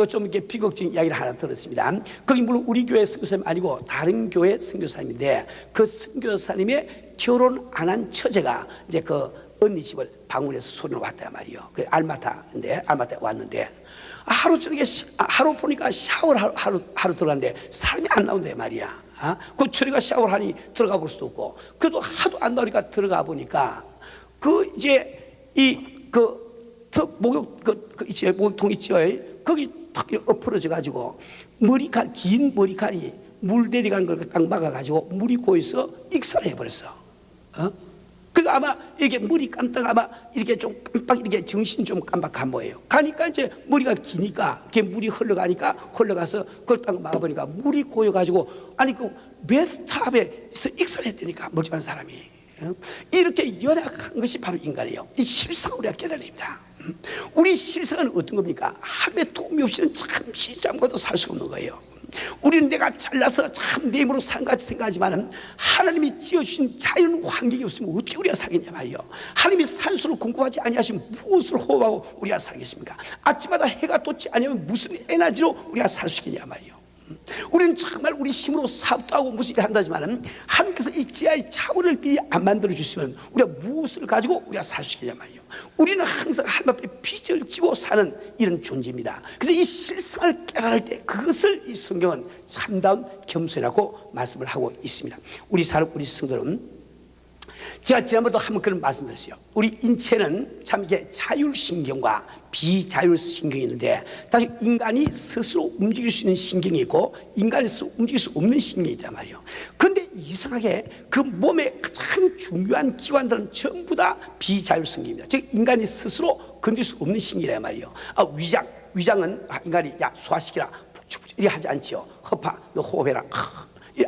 좀 이렇게 비극적인 이야기를 하나 들었습니다. 거기 물론 우리 교회 선교사님 아니고 다른 교회 선교사님인데 그 선교사님의 결혼 안 한 처제가 이제 그 언니 집을 방문해서 소리를 왔단 말이에요. 그 알마타에 왔는데 하루 저녁에 하루 보니까 샤워를 하루 들어갔는데 사람이 안 나온대 말이야. 그 저리가 샤워를 하니 들어가 볼 수도 없고, 그래도 하도 안 나오니까 들어가 보니까 목욕통 있죠. 거기 탁 엎어져 가지고 긴 머리칼이 물 내려가는 걸 딱 막아가지고 물이 고여서 익살해 버렸어. 그러니까 아마 이렇게 머리 감다가 아마 이렇게 좀 깜빡 이렇게 정신 좀 깜빡한 거예요. 가니까 이제 머리가 기니까 그게 물이 흘러가서 그걸 딱 막아보니까 물이 고여가지고 아니 그 베스탑에서 익살했다니까 멀쩡한 사람이. 이렇게 열악한 것이 바로 인간이에요. 이 실상을 우리가 깨달아야 됩니다. 우리 실상은 어떤 겁니까? 하나님의 도움이 없이는 잠시 잠깐도 살 수가 없는 거예요. 우리는 내가 잘나서 참 내 힘으로 산 같이 생각하지만 하나님이 지어주신 자연 환경이 없으면 어떻게 우리가 살겠냐 말이요. 하나님이 산소를 공급하지 아니하시면 무엇을 호흡하고 우리가 살겠습니까? 아침마다 해가 돋지 아니하면 무슨 에너지로 우리가 살 수 있겠냐 말이요. 우리는 정말 우리 힘으로 사업도 하고 무슨 일을 한다지만 하나님께서 이 지하의 차원을 미리 안 만들어 주시면 우리가 무엇을 가지고 우리가 살 수 있겠냐 말이요. 우리는 항상 하나님 앞에 빚을 지고 사는 이런 존재입니다. 그래서 이 실상을 깨달을 때 그것을 이 성경은 참다운 겸손이라고 말씀을 하고 있습니다. 우리 성도는 제가 지난번에도 한번 그런 말씀드렸어요. 우리 인체는 참 이게 자율신경과 비자율신경이 있는데, 다시 인간이 스스로 움직일 수 있는 신경이 있고 인간이 스스로 움직일 수 없는 신경이 있단 말이에요. 그런데 이상하게 그 몸의 가장 중요한 기관들은 전부 다 비자율신경입니다. 즉 인간이 스스로 건들 수 없는 신경이란 말이에요. 위장은 인간이 야 소화시키라 이렇게 하지 않지요. 허파 너 호흡해라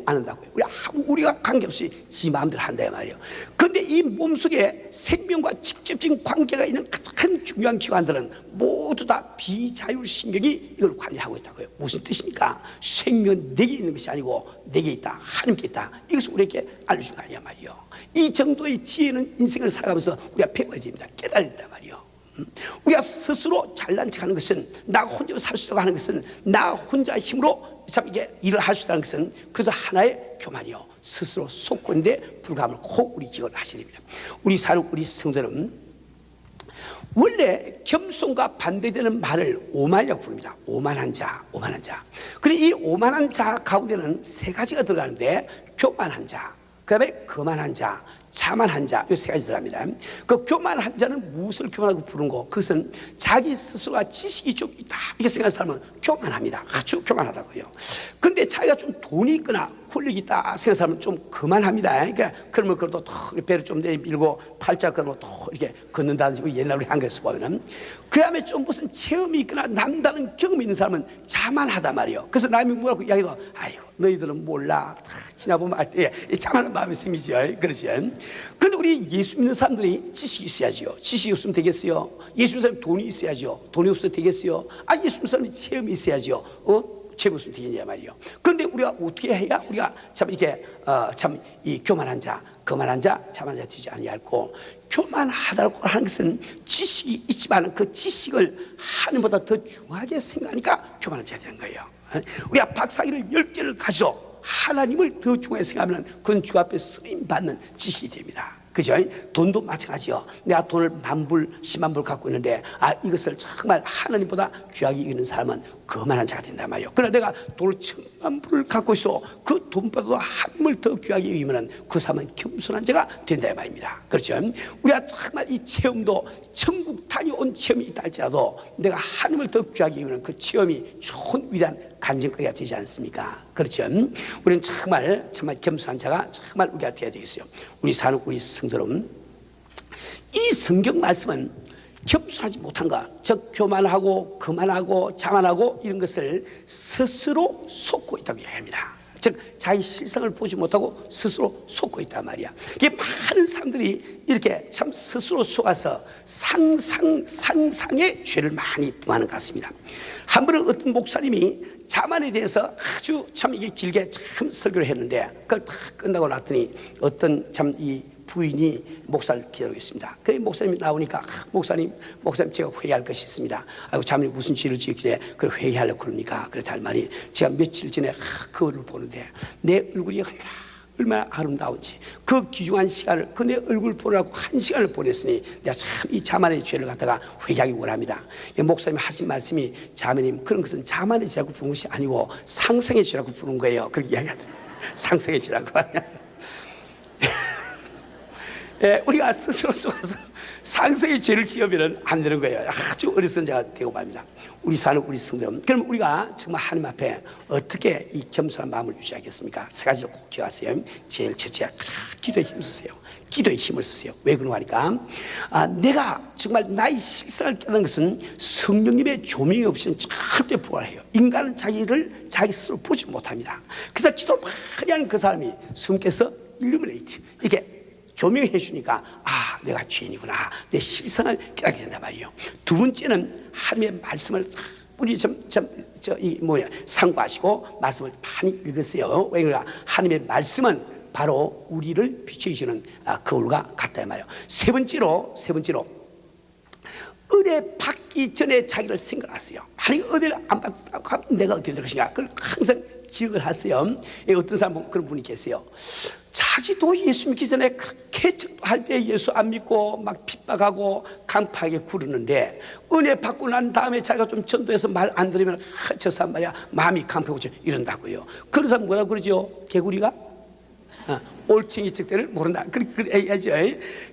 안 한다고요. 우리가 관계없이 지 마음대로 한다 말이에요. 그런데 이 몸속에 생명과 직접적인 관계가 있는 가장 중요한 기관들은 모두 다 비자율신경이 이걸 관리하고 있다고요. 무슨 뜻입니까? 생명 내게 있는 것이 아니고 내게 있다, 하나님께 있다. 이것을 우리에게 알려준 거 아니야 말이에요. 이 정도의 지혜는 인생을 살아가면서 우리가 배워야 됩니다. 깨달아야 된다 말이에요. 우리가 스스로 잘난 척하는 것은, 나 혼자 살 수 있다고 하는 것은, 나 혼자 힘으로 참 이게 일을 할 수 있다는 것은 그래서 하나의 교만이요, 스스로 속고 있는데 불감을 꼭 우리 기억을 하셔야 됩니다. 우리 사는 우리 성도는 원래 겸손과 반대되는 말을 오만이라고 부릅니다. 오만한 자, 오만한 자. 그런데 이 오만한 자 가운데는 세 가지가 들어가는데, 교만한 자, 그 다음에 거만한 자, 자만한 자, 이 세 가지 들어갑니다. 그 교만한 자는 무엇을 교만하고 부른 거? 그것은 자기 스스로가 지식이 좀 있다 이렇게 생각하는 사람은 교만합니다. 아주 교만하다고요. 근데 자기가 좀 돈이 있거나 권력이 있다 생각하는 사람은 좀 거만합니다. 그러니까 그러면 그래도 더 배를 좀 내밀고 팔자 걸고 또 이렇게 걷는다든지, 옛날 우리 한국에서 보면은. 그 다음에 좀 무슨 체험이 있거나 남다른 경험이 있는 사람은 자만하단 말이에요. 그래서 남이 뭐라고 이야기해도 아이고 너희들은 몰라, 지나보면 알 때 자만한 마음이 생기죠. 그렇지? 그런데 우리 예수 믿는 사람들이 지식이 있어야지요. 지식이 없으면 되겠어요? 예수 믿는 사람이 돈이 있어야죠. 돈이 없어도 되겠어요? 예수 믿는 사람이 체험이 있어야죠. 체험이 없으면 되겠냐 말이에요. 그런데 우리가 어떻게 해야 우리가 참 이렇게 참 이 교만한 자, 거만한 자, 자만한 자 되지 아니할고, 교만하다고 하는 것은 지식이 있지만 그 지식을 하나님보다 더 중하게 생각하니까 교만한 자가 되는 거예요. 우리가 박사기를 10개를 가지고 하나님을 더 중요하게 생각하면 그건 주 앞에 쓰임받는 지식이 됩니다. 그죠? 돈도 마찬가지요. 내가 돈을 10,000불, 100,000불 갖고 있는데 이것을 정말 하나님보다 귀하게 여기는 사람은 거만한 자가 된단 말이에요. 그러나 내가 돈을 1,000,000불을 갖고 있어 그 돈보다도 하나님을 더 귀하게 여기면 그 사람은 겸손한 자가 된다 말입니다. 그렇죠? 우리가 정말 이 체험도 천국 다녀온 체험이 있다 할지라도 내가 하나님을 더 귀하게 여기면 그 체험이 좋은 위대한 간증거리가 되지 않습니까? 그렇죠? 우리는 정말 겸손한 자가 정말 우리가 되어야 되겠어요. 우리 사는 우리 성도는 이 성경 말씀은 겸손하지 못한 것, 즉 교만하고 거만하고 자만하고 이런 것을 스스로 속고 있다고 이야기합니다. 즉 자기 실상을 보지 못하고 스스로 속고 있단 말이야. 이게 많은 사람들이 이렇게 참 스스로 속아서 상상의 죄를 많이 범하는 것 같습니다. 한 번은 어떤 목사님이 자만에 대해서 아주 참 이게 길게 참 설교를 했는데, 그걸 다 끝나고 났더니 어떤 참 이 부인이 목사를 기다리고 있습니다. 그 목사님이 나오니까 목사님 제가 회개할 것이 있습니다. 아이고 자매님 무슨 죄를 지었길래 그걸 회개하려고 그럽니까? 그랬다 할 말이, 제가 며칠 전에 그거를 보는데 내 얼굴이 얼마나 아름다운지 그 귀중한 시간을 그 내 얼굴 보느라고 1시간을 보냈으니 내가 참 이 자만의 죄를 갖다가 회개하기 원합니다. 목사님이 하신 말씀이, 자매님 그런 것은 자만의 죄라고 부른 것이 아니고 상생의 죄라고 부른 거예요. 그렇게 이야기하더라고요. 상생의 죄라고. 우리가 스스로 속아서 상생의 죄를 지으면 안 되는 거예요. 아주 어리석은 자가 되고 말입니다. 우리 사는 우리 성도, 그럼 우리가 정말 하나님 앞에 어떻게 이 겸손한 마음을 유지하겠습니까? 세 가지를 꼭 기억하세요. 제일 첫째, 기도에 힘쓰세요. 기도에 힘을 쓰세요. 왜 그런가 하니까 내가 정말 나의 실상을 깨닫는 것은 성령님의 조명이 없이는 절대 부활해요. 인간은 자기를 자기 스스로 보지 못합니다. 그래서 기도를 많이 하는 그 사람이 성께서 일루미네이트 이렇게 조명해 주니까 내가 죄인이구나, 내 실상을 깨닫게 된단 말이에요. 두 번째는 하나님의 말씀을 우리 상고하시고 말씀을 많이 읽으세요. 왜냐하면 하나님의 말씀은 바로 우리를 비춰주는 거울과 같다 말이에요. 세 번째로 은혜 받기 전에 자기를 생각하세요. 하나님 은혜를 안 받았다고 하면 내가 어떻게 될 것인가, 그걸 항상 기억을 하세요. 어떤 사람 그런 분이 계세요. 자기도 예수 믿기 전에 그렇게 전도할 때 예수 안 믿고 막 핍박하고 강팍하게 구르는데, 은혜 받고 난 다음에 자기가 좀 전도해서 말 안 들으면 저 사람 말이야 마음이 강팍하고 이런다고요. 그런 사람 뭐라고 그러죠? 개구리가 올챙이 척대를 모른다. 그래 해야죠.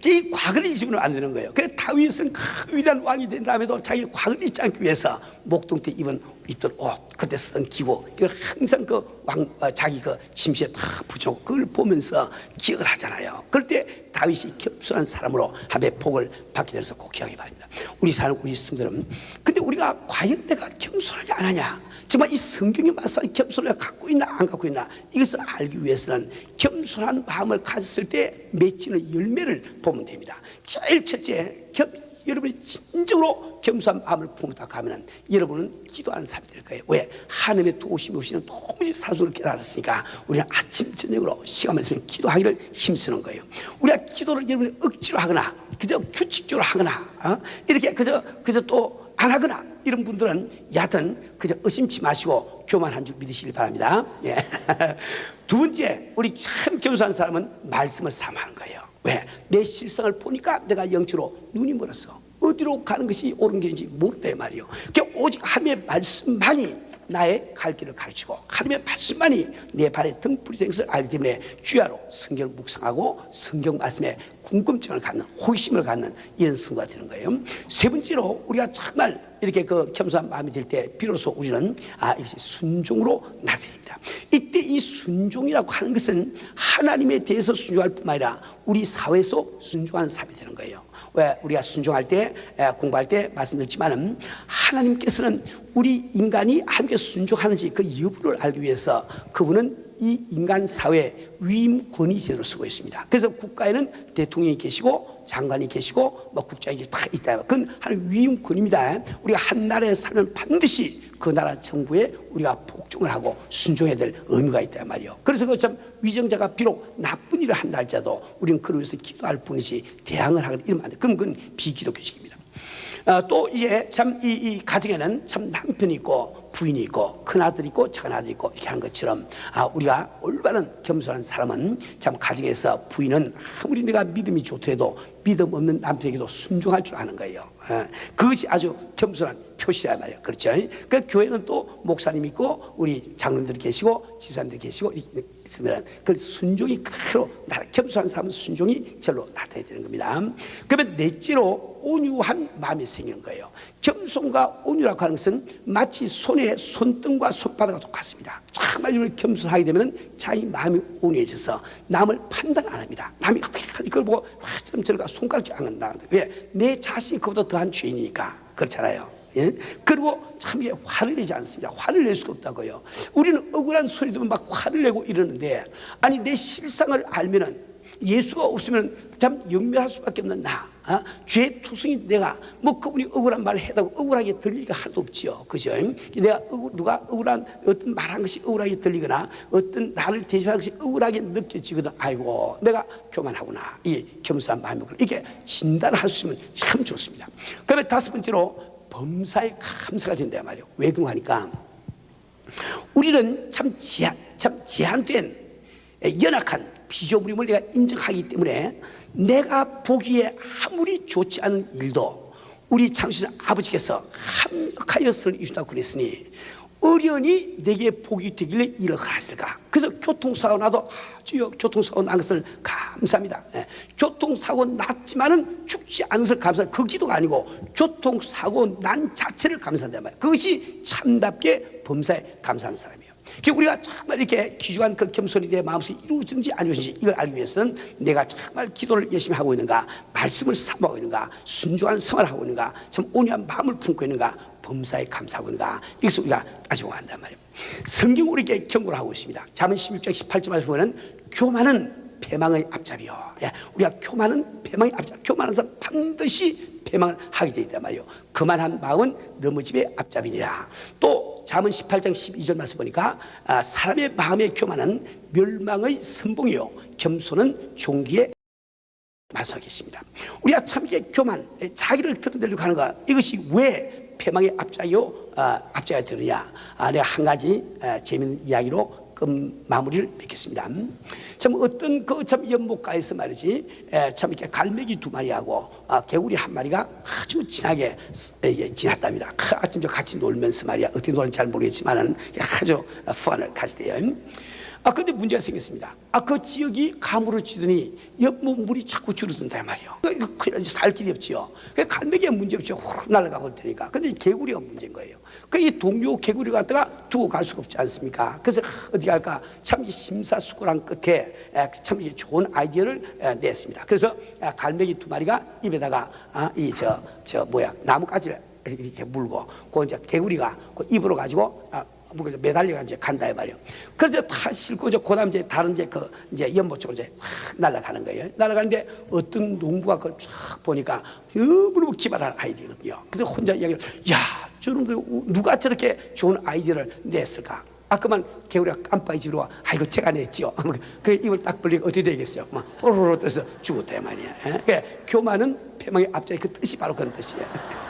이 과거를 잊으면 안 되는 거예요. 그래서 다윗은 큰 위대한 왕이 된 다음에도 자기 과거를 잊지 않기 위해서 목동 때 입던 옷, 그때 쓰던 기구, 이걸 항상 자기 침시에 다 붙여놓고 그걸 보면서 기억을 하잖아요. 그럴 때 다윗이 겸손한 사람으로 하나님의 복을 받게 돼서 꼭 기억하기 바랍니다. 우리 성도들은 근데 우리가 과연 내가 겸손하지 않았냐, 정말 이 성경의 말씀을 겸손을 갖고 있나 안 갖고 있나, 이것을 알기 위해서는 겸손한 마음을 가졌을 때 맺히는 열매를 보면 됩니다. 제일 첫째, 여러분이 진정으로 겸손한 마음을 품었다 하면 여러분은 기도하는 사람이 될 거예요. 왜? 하나님의 도우심이 없이는 도무지 살 수를 깨달았으니까 우리는 아침 저녁으로 시간만 있으면 기도하기를 힘쓰는 거예요. 우리가 기도를 여러분이 억지로 하거나 그저 규칙적으로 하거나 이렇게 그저 또 안 하거나 이런 분들은 여하튼 그저 의심치 마시고 교만한 줄 믿으시길 바랍니다. 예. 두 번째, 우리 참 겸손한 사람은 말씀을 삼하는 거예요. 왜? 내 실상을 보니까 내가 영적으로 눈이 멀었어. 어디로 가는 것이 옳은 길인지 모른다 말이에요. 그러니까 오직 하나님의 말씀만이 나의 갈 길을 가르치고 하나님의 말씀만이 내 발에 등불이 된 것을 알기 때문에 주야로 성경을 묵상하고 성경 말씀에 궁금증을 갖는, 호기심을 갖는 이런 성도가 되는 거예요. 세 번째로, 우리가 정말 이렇게 겸손한 마음이 들 때 비로소 우리는 이것이 순종으로 나서야 됩니다. 이때 이 순종이라고 하는 것은 하나님에 대해서 순종할 뿐만 아니라 우리 사회에서 순종하는 사람이 되는 거예요. 왜? 우리가 순종할 때, 공부할 때 말씀드렸지만은 하나님께서는 우리 인간이 하나님께 순종하는지 그 여부를 알기 위해서 그분은 이 인간 사회 위임 권위 제도를 쓰고 있습니다. 그래서 국가에는 대통령이 계시고 장관이 계시고 국장이 다 있다. 그건 하나님 위임 권위입니다. 우리가 한 나라에 살면 반드시 그 나라 정부에 우리가 복종을 하고 순종해야 될 의무가 있다 말이에요. 그래서 그 참 위정자가 비록 나쁜 일을 한다 할지라도 우리는 그를 위해서 기도할 뿐이지 대항을 하거나 이러면 안 돼. 그럼 그건 비기독교식입니다. 또 이제 참 이 가정에는 참 남편이 있고 부인이 있고 큰아들이 있고 작은아들이 있고 이렇게 하는 것처럼 우리가 올바른 겸손한 사람은 참 가정에서 부인은 아무리 내가 믿음이 좋더라도 믿음 없는 남편에게도 순종할 줄 아는 거예요. 그것이 아주 겸손한 표시란 말이에요. 그렇죠? 그 교회는 또 목사님 있고 우리 장로님들이 계시고 집사님들이 계시고 있으면 그 순종이 그대로 겸손한 사람은 순종이 절로 나타나야 되는 겁니다. 그러면 넷째로 온유한 마음이 생기는 거예요. 겸손과 온유라고 하는 것은 마치 손에 손등과 손바닥과 똑같습니다. 정말 이걸 겸손하게 되면 자기 마음이 온유해져서 남을 판단 안 합니다. 남이 어떻게 하지 그걸 보고 좀 저러가 손가락질 안 한다. 왜? 내 자신이 그보다 더한 죄인이니까 그렇잖아요. 예? 그리고 참 이게 화를 내지 않습니다. 화를 낼 수가 없다고요. 우리는 억울한 소리 들으면 막 화를 내고 이러는데, 아니 내 실상을 알면은 예수가 없으면 참 영면할 수밖에 없는 죄 투성이 내가 그분이 억울한 말을 해다고 억울하게 들리기가 하나도 없지요. 그죠? 내가 누가 억울한 어떤 말한 것이 억울하게 들리거나 어떤 나를 대신하는 것이 억울하게 느껴지거든. 아이고 내가 교만하구나. 이 겸손한 마음이구나. 이렇게 진단을 할 수 있으면 참 좋습니다. 그다음에 다섯 번째로 범사에 감사가 된다 말이에요. 왜 그런가 하니까 우리는 참 제한된 연약한 피조물임을 내가 인정하기 때문에 내가 보기에 아무리 좋지 않은 일도 우리 창조자 아버지께서 합력하여 선을 이루다고 그랬으니 어련히 내게 복이 되길래 이를 하셨을까. 그래서 교통사고 나도 주여 교통사고 난 것을 감사합니다. 교통사고 났지만은 죽지 않은 것을 감사합니다. 그 기도가 아니고 교통사고 난 자체를 감사한단 말이에요. 그것이 참답게 범사에 감사하는 사람이에요. 우리가 정말 이렇게 귀중한 그 겸손이 내 마음속에 이루어지는지 안 이루어지는지 이걸 알기 위해서는 내가 정말 기도를 열심히 하고 있는가, 말씀을 삼하고 있는가, 순종한 생활을 하고 있는가, 참 온유한 마음을 품고 있는가, 범사에 감사하고 있는가, 이것을 우리가 따지고 간단 말이에요. 성경 우리에게 경고를 하고 있습니다. 잠언 16장 18절에 보면 교만은 패망의 앞잡이요. 우리가 교만은 패망의 앞잡이. 교만한 사람 반드시 패망을 하게 되어 있단 말이에요. 그만한 마음은 넘어짐의 앞잡이니라. 또 잠언 18장 12절 말씀 보니까 사람의 마음의 교만은 멸망의 선봉이요 겸손은 종기의 말씀하고 계십니다. 우리가 참 이게 교만, 자기를 드러내려고 하는 것, 이것이 왜 패망의 앞잡이가 되느냐. 내가 한 가지 재미있는 이야기로 마무리를 맺겠습니다. 참 어떤 참 연못가에서 말이지 참 이렇게 갈매기 두 마리하고 개구리 한 마리가 아주 친하게 지났답니다. 아침저 같이 놀면서 말이야 어떻게 노는지 잘 모르겠지만은 아주 후원을 가지대요. 근데 문제가 생겼습니다. 그 지역이 가물어지더니 옆뭐 물이 자꾸 줄어든다 말이에요. 그냥 살 길이 없지요. 갈매기가 문제 없죠. 후룩 날아가고 되니까. 근데 개구리가 문제인 거예요. 이 동료 개구리 갖다가 두고 갈 수가 없지 않습니까? 그래서 어떻게 할까? 참 심사숙고한 끝에 참 좋은 아이디어를 냈습니다. 그래서 갈매기 두 마리가 입에다가 나뭇가지를 이렇게 물고, 이제 개구리가 그 입으로 가지고 매달려가지고 이제 간다 말이에요. 그래서 다 싣고 그다음 이제 다른 이제 연못 쪽으로 이제 확 날아가는 거예요. 날아가는데 어떤 농부가 그걸 쫙 보니까 너무너무 기발한 아이디어거든요. 그래서 혼자 이야기를, 야, 저놈들 누가 저렇게 좋은 아이디어를 냈을까? 그만 개구리가 깜빡이 집으로 와. 이거 제가 냈지요. 그래 입을 딱 벌리고 어떻게 되겠어요? 막 뽀로로 떠서 죽었다 말이야. 교만은 패망의 앞자리 그 뜻이 바로 그런 뜻이에요.